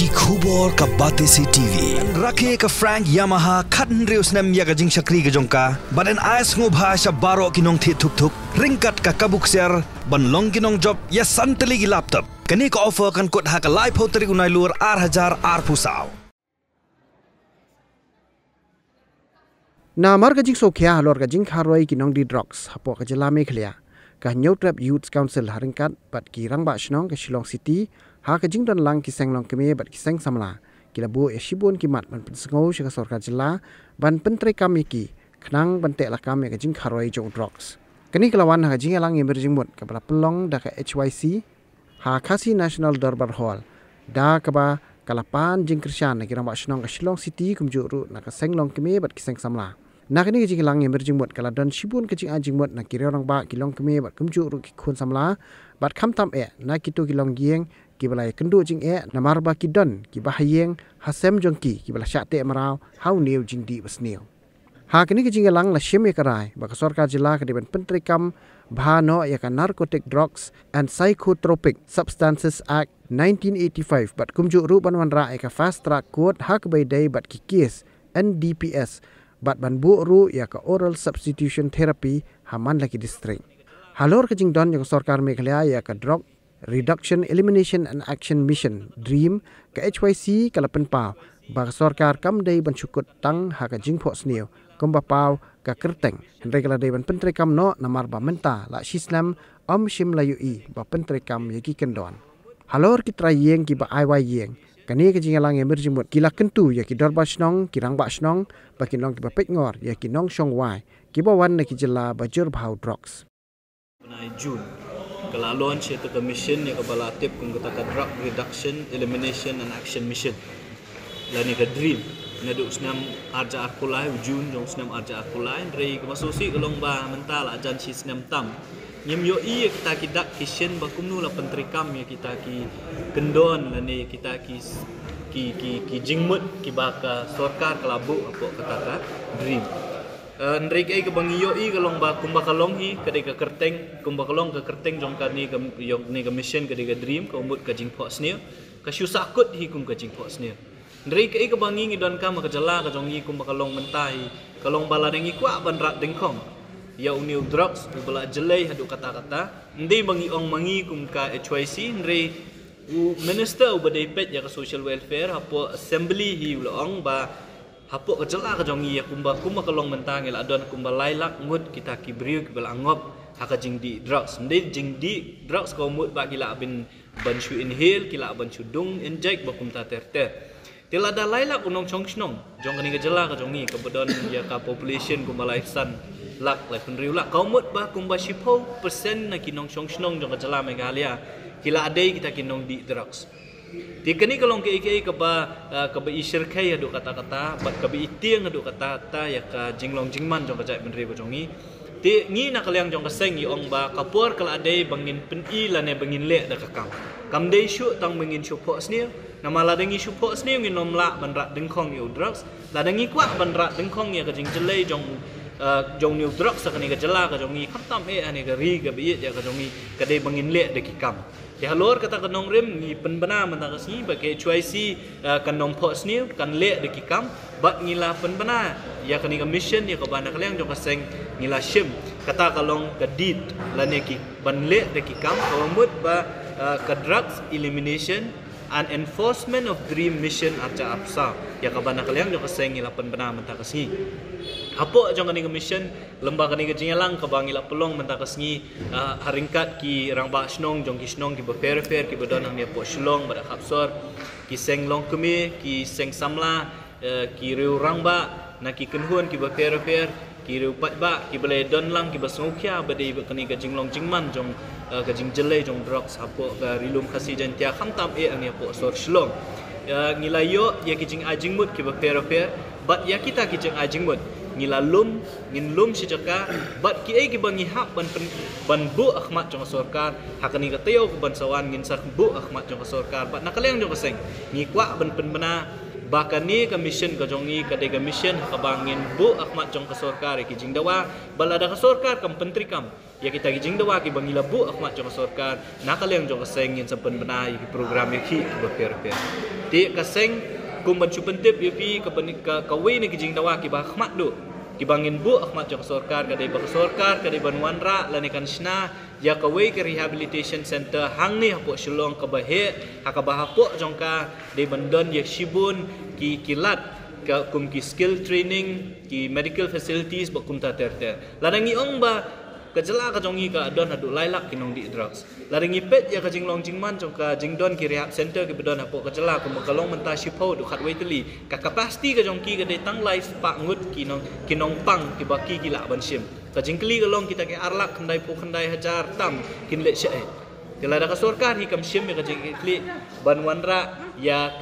ki khubor ka bate si TV rakhe ka Frank Yamaha khatn reus nam ya ka jing shakri ka jongka baden ais ngo bhasha baro kinong thi thuk thuk ringkat ka kabuk ser ban long kinong job ya santeli gi laptop kani ka offer kan kot ha ka live hoteri unai lur R1000 R pusau na mar ka jing sokhya halor ka jing kharoi kinong di drugs hapo ka jela me khlia ka Newtrap Youth Council haringkat bat ki rangba shnong ka Shillong City ha ka jing don lang ki seng long keme bat ki seng samla kila bu shibun ki mat ban pensngau shika sorkar jela ban pentre kam ki khnang ban te la kam ka jing kharoi jong drugs kani kelawan ha ka jing lang emerging mut ka bala pelong da ka HYC ha khasi National Darbar Hall da ka ba kalapan jing krishan ki rangba shnong ka Shillong City kumju ru na ka seng long keme bat ki seng samla na kini kecing lang emerging mut kala don shibun kecing anjing mut na kiri orang ba kilong keme bat kumju ru ki khun samla bat kham tam na kitu kilong gieng ki balai kendu jing na marba ki don ki bahayeng hasem jongki ki bala syate marau hau new jing di basneu ha kini kecing lang la sheme karai ba sorkar jila ka diban pentri kam bhano ya ka Narcotic Drugs and Psychotropic Substances Act 1985 bat kumju ru ban wan ra ka fast track court hak bai dai bat ki case NDPS bat ban bu ru ya ka oral substitution therapy haman lagi district halor ka jing don yang sorkar Meghalaya ya ka drug reduction elimination and action mission dream ka HYC kalapen pau ba sorkar kam dei ban chukut tang ha ka jing pho sneu komba pau ka kerteng hendai kala dei ban pentre kam no namar ba menta la shislam shim layu I ba pentre kam yaki kendon halor ki trayeng ki ba ai yeng kani ke jingalang emerging mut kila kentu ya ki dorba snong kirang ba snong ba kinong ki ba pek ngor ya ki nong shong wai ki ba wan na ki jela ba jur bhau drugs Penai Jun kala launch itu commission ya kepala tip kum kata drug reduction elimination and action mission lani ka dream nadu snam arja akulai Jun jong snam arja akulai rei kemasusi kelong ba mental ajan si snam tam nyem yo I kita kidak kishen bakumnu la pentrikam ya kita ki kendon lani kita ki jingmut ki baka sorkar kelabu apa kata dream ndrei kai ke bangi yo I kalong ba kumba kalong hi kadai ka kerteng kumba kalong ka kerteng jong ka ni ka yong ni ka mission kadai ka dream ka umut ka jing pho sneu ka shu sakut hi kum ka jing pho sneu ndrei kai ke bangi ngidon ka ma ka jala ka jong hi kumba kalong mentai kalong bala dengi kwa ban rat dengkong ya uniu drugs ubala jelai hadu kata-kata ndi bangi ong mangi kum ka HYC ndrei minister ubadai pet ya ka social welfare hapo assembly hi ulong ba hapo ka jala ka jongi ya kumba kalong mentang ila adon kumba lailak ngut kita kibriu kibala angop haka jing di drugs ndi jing di drugs ko mut ba kila bin ban shu inhale kila ban shu dung inject ba kum ta ter tila da lailak unong chong snong jong kani ka jala ka jongi ka bodon ya ka population kumba laisan lak lai penriu lak kau mut ba kumba 10% na kinong chong snong jong ka jala Meghalaya kila adai kita kinong di drugs ti kani kalong ke ke ba isir kai adu kata-kata bat ka itiang adu kata-kata ya ka jinglong jingman jong ka jai penri ba jongi ti ngi na kalyang jong ka seng i ong ba kapor kala adai bangin peni lane bangin le da ka kam dei shu tang bangin shu pho sne na mala dengi shu pho sne ngi nom la ban rat dengkhong yu drugs la dengi kwa ban rat dengkhong ya ka jing jelai jong new drugs sa kani ka jala ka jongi khatam ane ka ri ka bi ya ka jongi ka dei bangin le de ki kam ya halor kata kanong rim ni penbana menta kasi bagi HYC kanong pho snew kan le de ki kam bat ngila penbana ya kani ka mission ya ka bana kalyang jong kaseng ngila shim kata kalong ka dit lane ki ban le de ki kam kawmut ba ka drugs elimination and enforcement of dream mission arja apsa ya ka bana kalyang jong kaseng ngila penbana menta kasi hapo jong kani mission lembaga kani jingalang ka bangila pelong menta kasngi haringkat ki rangba snong jong ki snong ki befer ki bedon ang po shlong bada khapsor ki seng long kemi ki seng samla ki riu rangba na ki kenhuan ki befer ki riu patba ki bele don lang ki basngukya badai kani ka jinglong jingman jong ka jingjele jong drugs hapo ka rilum khasi jantia khamtam ang po sor shlong ngilayo ya ki jing ajingmut ki befer bat ya kita ki jing ajingmut ngilalum nginlum si jaka bat ki ai ki bangi hak ban bu akhmat jong sorkar hakani ka tayo ku ban sawan ngin sar bu akhmat jong sorkar bat nakaleng jong kaseng ngi kwa ban penbena bahkan ni commission ka jongi ka de commission ka bangin bu Ahmad jong ka sarkar ki jing dawa balada ka sarkar kam pentri kam ya kita ki jing dawa ki bangila bu Ahmad jong ka sarkar nakaleng jong ka sengin sampen benai ki program ki berper ti ka seng kum bancu pentip yupi ka we ni ki jing dawa ki ba Ahmad do ki bangin bu Ahmad jong ka sarkar ka de ba sarkar ka de banwanra lanikan sna ya kawai ke rehabilitation center hang ni hapok Shillong ka bahe hakabah hapok jongka de bandon ya shibun ki kilat ka kum ki skill training ki medical facilities ba kum ta ter ladangi ong ba kajela ka jongi ka don adu lailak kinong di drugs ladangi pet ya ka jinglong jingman jongka jingdon ki rehab center ki bedon hapok kajela kum kalong menta shipo du khat waiteli ka kapasiti ka jongki ka de tang life pak ngut kinong pang ki baki gila bansim ka jingkli kalong kita ke arlak khandai pu khandai hajar tam kin le syai kala da ka sarkar hi kam shim ka jingkli banwanra ya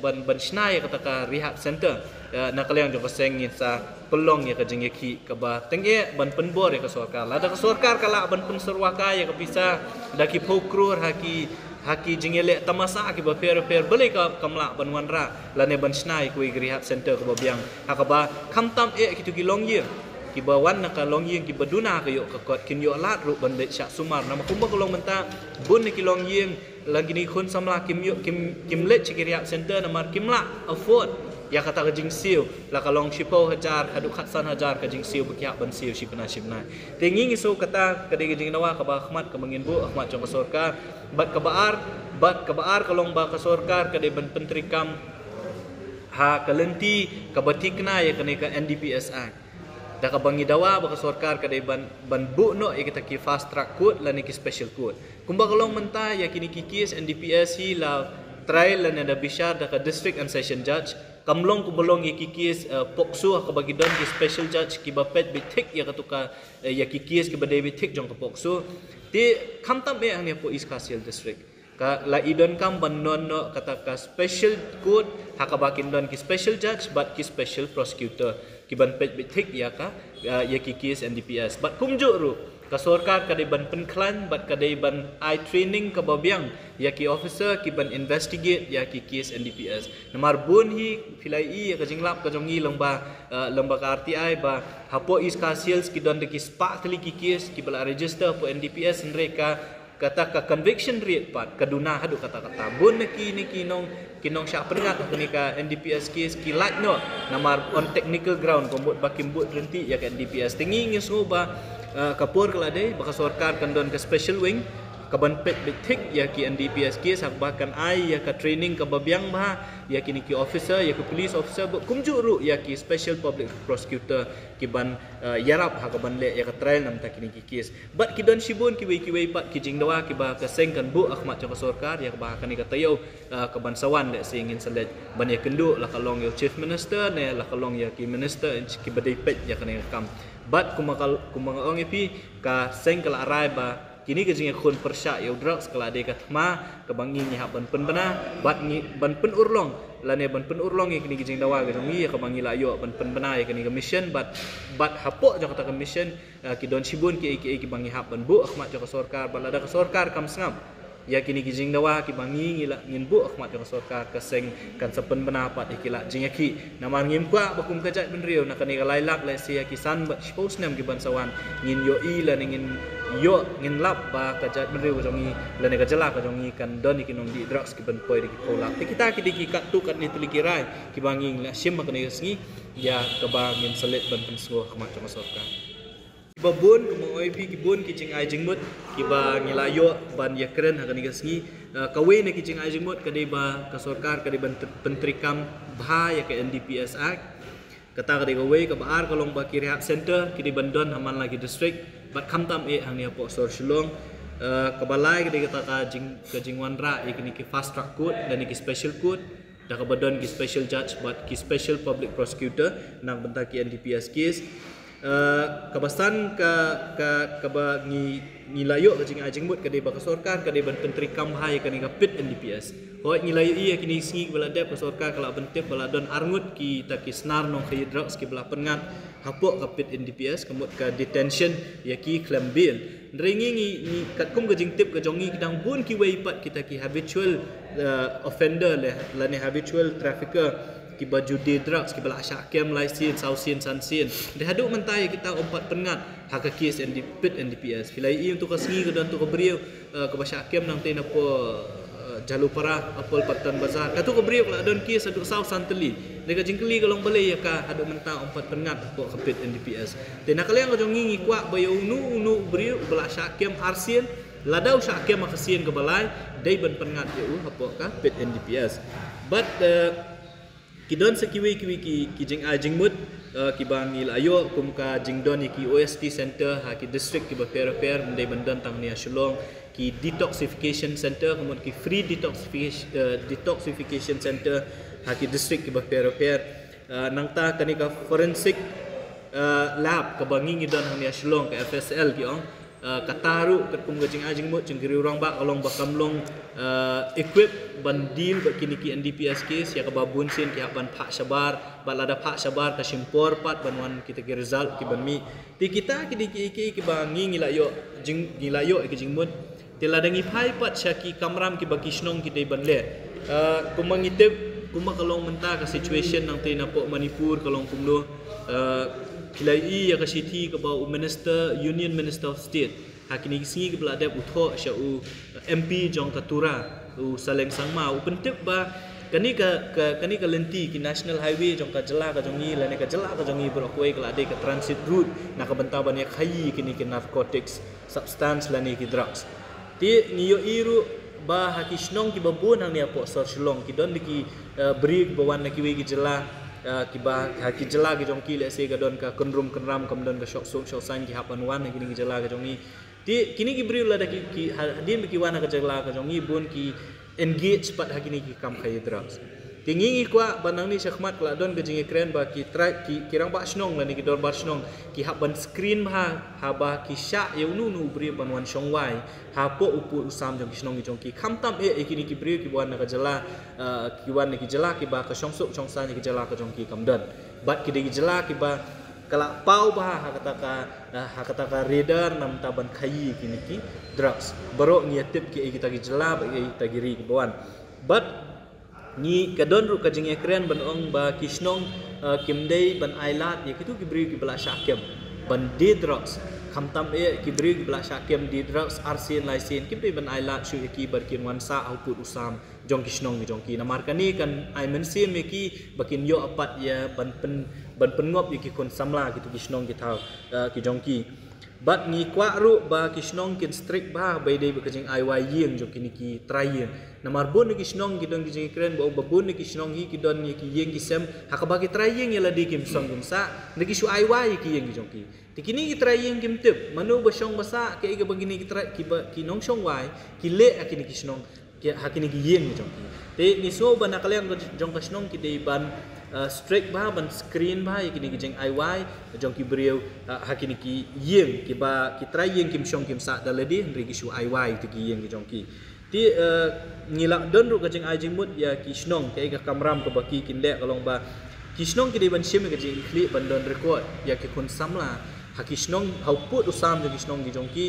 ban snai ka ka rehab center na kaleng jo ka seng sa pelong ya ka jingki ka ba tenge ban penbor ya ka sarkar la da ka sarkar kala ban pen sarwaka ya ka bisa da ki pokrur haki jingele tamasa ki ba fer bele ka kamla banwanra la ne ban snai ku rehab center ka ba biang hakaba kamtam ki tu ki long ye ki bawan naka long yeng ki baduna kayo kakot kin yo lat ru ban syak sumar nama kumba kolong menta bun ki long yeng lagi ni khun samla kim let chikiriap center namar kimla afford ya kata ka jing siu la kalong shipo hajar adu khatsan hajar ka jing siu bekiak ban siu shipna tengi ngiso kata ka de jing nawa ka ba Ahmad ka mangin bu Ahmad jong ka sarkar bat ka baar kalong ba ka sarkar ka de ban pentrikam ha kalenti ka batikna ya ka NDPS Act da ka bangi dawa baka sarkar ka de ban bu no ya kita ki fast track court la ni ki special court kumba kalong menta ya kini ki kes NDPS hi la trial la da bishar da ka district and session judge kamlong ku bolong ya ki kes pokso ka bagi don ki special judge ki ba pet bitik ya ka tuka ya ki kes ki ba de bitik jong ka pokso ti kamtam be ang ni po East Kasiel district ka la idon kam ban non no kata ka special court hakabakin don ki special judge but ki special prosecutor ki ban pet bitik ya ka ya ki kes NDPS but kumjo ru ka sarkar ka de ban penklan but ka de ban I training ka babiang ya ki officer ki ban investigate ya ki kes NDPS namar bun hi filai ya ka jinglap ka jongi lomba ka RTI ba hapo East Kasiel ki don de ki spa tali ki kes ki bala register po NDPS mereka kata ka conviction rate pat kaduna hadu kata bun ni kinong syak peringat ni ka NDPS case ki like no namar on technical ground kombot bakim but renti ya ka NDPS tingi ngisu ba kapur kala de baka sarkar kandon ka special wing kaban pet bitik ya ki NDPS case hak bahkan ai ya ka training ka babiang ba ya kini ki officer ya ki police officer kumjuru ya ki special public prosecutor ki ban yarap hak ban le ya ka trial nam ta kini ki case but ki don shibun ki wei pat ki jingdawa ki ba ka sengkan bu Ahmad jong sarkar ya ba kani ka tayo ka ban sawan le singin salet ban ya kendu la kalong ya chief minister ne la kalong ya ki minister ki badai pet ya kani kam but kumangaong ipi ka seng kala arai ba kini ke jinga khun persya ya drugs kala de katma ke bangi ni ban penbana bat ni ban pen urlong la ne ban pen urlong ya kini ke jing dawa ke ngi ya ke bangi la yo ban penbana ya kini commission bat hapo ja kata commission ki don sibun ki bangi hap ban bu Ahmad ja sarkar balada ka sarkar kam sngam ya kini ki jing dawa ki bangi ngila ngin bu Ahmad ja sarkar ka seng kan sepen benapat ikila jinga ki namar ngim kwa bakum kajat benriu nak ni lailak le sia kisan bat posnam ki bansawan ngin yo i la ngin yo ngin lap ba kajat benriu jongi la ne kajala ka jongi kan don ki nong di drugs ki ban poi di pola ti kita ki di kat tu kat ni tuli kirai ki bangi ngila sim ka ni sngi ya ka bangin selet ban pensuo Ahmad ja sarkar babun kumoi pi kibun kicing ai jingmut kiba ngilayo ban ya keren hakan igasngi kawe ne kicing ai jingmut kade ba ka sarkar kade ban pentrikam bha ya ka NDPS Act kata kade kawe ka baar kalong ba ki rehab center kide bandon haman lagi district bat kamtam e hang ni apo sor Shillong kabalai kade kata ka jingwanra ya kini ki fast track court dan ki special court da ka badon ki special judge bat ki special public prosecutor nang bentar ki NDPS case kabasan ka ba ngilayo ka jing ajing mut ka de ba ka sarkar ka de ban pentri kam hai ka ni ka pit NDPS hoi ngilayo iya kini singi bala dep ka sarkar kala bentep bala don arngut ki ta ki snar no khayid drugs ki bala pengat hapok ka pit NDPS kemut ka detention ya ki claim bail ringi ni kat kum ka jing tip ka jongi kidang bun ki wei pat kita ki habitual offender lani habitual trafficker ki baju di drugs ki bala syakem laisin sausin sansin de haduk mentai kita empat pengat hak kes NDP NDPS pilai i untuk kesengi ke dan untuk beriau ke syakem nang tena po jalur parah apol patan bazar katu ke beriau kalau don kes aduk sau santeli dekat jingkeli kalau balai ya ka haduk mentang empat pengat po kepit NDPS tena kalian ko jongi kuak bayo unu beriau bala syakem arsin ladau syakem makasien ke balai dai ban pengat eu apa ka pit NDPS but kidon sekiwi ki jing jing mut ki bang il ayo kum ka jing don ki OST center ha ki district ki ba per mendai bandan tang ni Shillong ki detoxification center kemudian ki free detoxification center ha ki district ki ba per nang ta kani ka forensic lab ka bangi don hang ni Shillong ka FSL ki ong kataru kat kum gajing ajing mut cengkiri orang bak along bakam long equip bandil bak kini ki NDPS case ya ka babun sin ki ban Pak Sabar bak lada Pak Sabar ka simpor pat banwan kita ki result ki ban mi ti kita ki bangi ngilayo jing ngilayo ki jing mut ti lada ngi pai pat syaki kamram ki baki snong ki dei ban le kumangitep kuma kalong menta ka situation nang te napok Manipur kalong kumlo pilai ya kasiti ke bau minister union minister of state hakini singi ke belada utho sya u MP jong katura u saleng sangma u pentep ba kani ka lenti ki national highway jong ka jela ka jongi lane ka jela ka jongi berokoi ke lade ka transit route nak ka benta ban ya khai kini ki narcotics substance lane ki drugs ti niyo iru ba hakisnong ki babun nang ni apo sor Shillong ki don ki beri bawan na ki we ki jela kiba haki jela ki jongki le se gadon ka kenrum kenram kamdon ka sok san ki hapan wan ki ni jela ka jongi ti kini ki briu la da ki hadin ki wana ka jela ka jongi bun ki engage pat haki ni ki kam khai drugs tingi kwa banang ni syakmat kala don ka jingi kren ba ki try ki kirang ba snong la ni ki dor ba snong ki haban screen ha ba ki sha ye nu briu ban wan shong wai ha po upu usam jong ki snong ki jongki kham tam kini ki briu ki wan ka jela ki wan ki jela ki ba ka shong sok shong san ki jela ka jongki kamdan bat ki de jela ki ba kala pau ba ha kata ka radar nam taban khai kini ki drugs baro ni tip ki kita ki jela ba kita giri ki bawan but ni kadon ru kajing ekren ban ong ba kisnong kimdei ban ailat ye kitu ki bri ki bala syakem ban de drugs khamtam ki bri ki bala syakem di drugs arsin laisin kimdei ban ailat shu ki bar kin wansa au put usam jong kisnong ni jong ki namar kani kan ai mensim me ki bakin yo apat ya ban pengop ye ki kon samla kitu kisnong ki thau ki jong ki bat ni kwa ru ba kisnong kin strict ba bai dei bakajing IY yeng jong kini ki try namar bon ki kisnong ki don ki jing kren ba babun ki kisnong hi ki don ki yeng ki sem hakaba ki try yeng yala di kim song kim sa ni ki shu IY ki yeng ki jong ki tikini ki try yeng kim tip manu ba shong basa ke ga bagini ki try ki nong shong wai ki le akini kisnong ki hakini ki yeng ki jong ki te ni so ba nakaleng jong kisnong ki dei ban straight ba ban screen ba kini ki jeng IY jong ki beriau hakini ki yeng ki ba ki try yeng kim shong kim sa daladi ri ki shu IY ti ki yeng ki jong ki ti ngilak don ru ka jeng ajing mut ya ki snong ke ga kamram ka baki kin le kalong ba ki snong ki de ban shim ka jeng kli ban don record ya ki kun samla haki snong hau put usam ki snong ki jong ki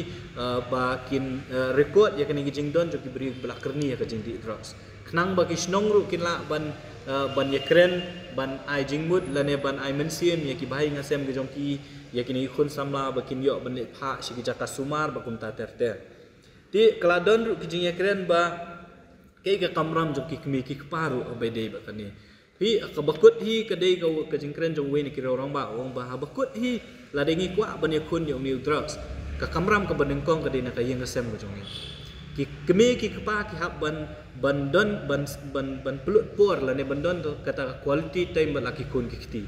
ba kin record ya kini ki jeng don jong ki beriau belak kerni ya ka jeng di drugs knang ba ki snong ru kin la ban ye kren ban ai jingmut lane ban ai mensiem ye ki bahai ngasem ge jongki ye kini khun samla bakin yo ban le pha shi ki jaka sumar bakum ta ter ti kladon ru ki jing ye kren ba ke ga kamram jongki kmi ki paru obai dei ba kani hi ka bakut hi ka dei ka jing kren jong we ni ki orang ba bakut hi la dengi kwa ban ye khun yo new drugs ka kamram ka ban kong ka dei na ka yeng ngasem ge jongi ki kemi ki kapa ki hab ban pelut por la ne bandon to kata quality time ba laki kun ki kiti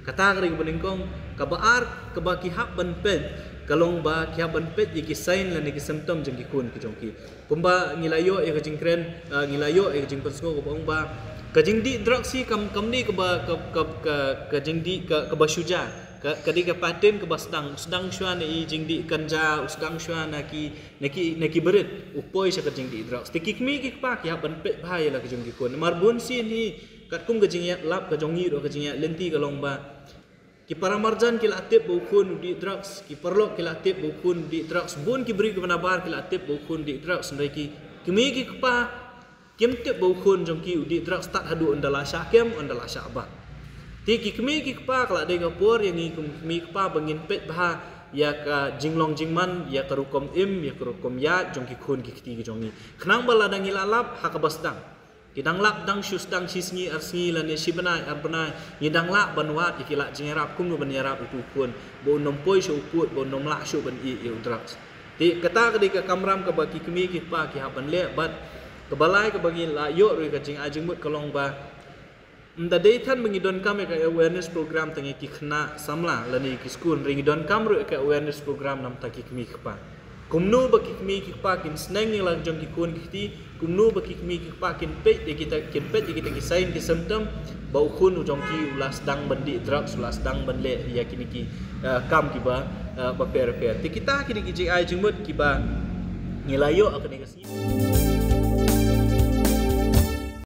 kata kari ban kong ka baar ka ba ki hab ban pet kalong ba ki hab ban pet ki sign la ne ki symptom jeng ki kun ki jongki kumba ngilayo e ka jing kren ngilayo e jing pensko ko bang ba ka jing di drug si kam ni ka ba ka jing di ka ba shuja kadi ka paten ke basdang shwan i jingdi kanja usdang shwan naki berit upoi sa jingdi drugs tikikmi ki pa ki ban pe bhai la ka jingdi kon marbun sin hi kat kum ka jingya lap ka jongi ro ka jingya lenti ka longba ki paramarjan ki latip bu kun di drugs ki perlok ki latip bu kun di drugs bun ki beri ke nabar ki latip bu kun di drugs ndai ki kimi ki pa kem tiap bau khun jong ki udi drug start hadu undala syakem undala syaba ti ki kemi ki pa kala de gapur yang ngi kemi pa bangin pet bah ya ka jinglong jingman ya ka rukom ya ka rukom ya jong ki khun ki kti jong ni khnang bala dang ilalap ha ka basdang kidang lap dang shus dang sisngi arsngi lan ya shibana arbana yidang lap banwat ikila jingerap kum ban yarap itu kun bo nompoi shu put bo nomla shu ban i drugs ti kata ke ka kamram ka baki kemi ki pa ki haban le bat ke balai ke bagi la yo ri ka jing ajing mut kolong ba nda dei than mengidon kam ka awareness program tangi ki khna samla lani ki school ringidon kam ru ka awareness program nam ta ki kemi ki pa kumnu baki kemi ki pa kin sneng ni lang jong ki kun ki ti kumnu baki kemi ki pa kin pe de kita kin pe de kita ki sign ki symptom bau khun jong ki ulas dang bandi drugs ulas dang banle ya kini ki kam ki ba per ti kita kini ki jing ai jing mut ki ba ngilayo akane ka si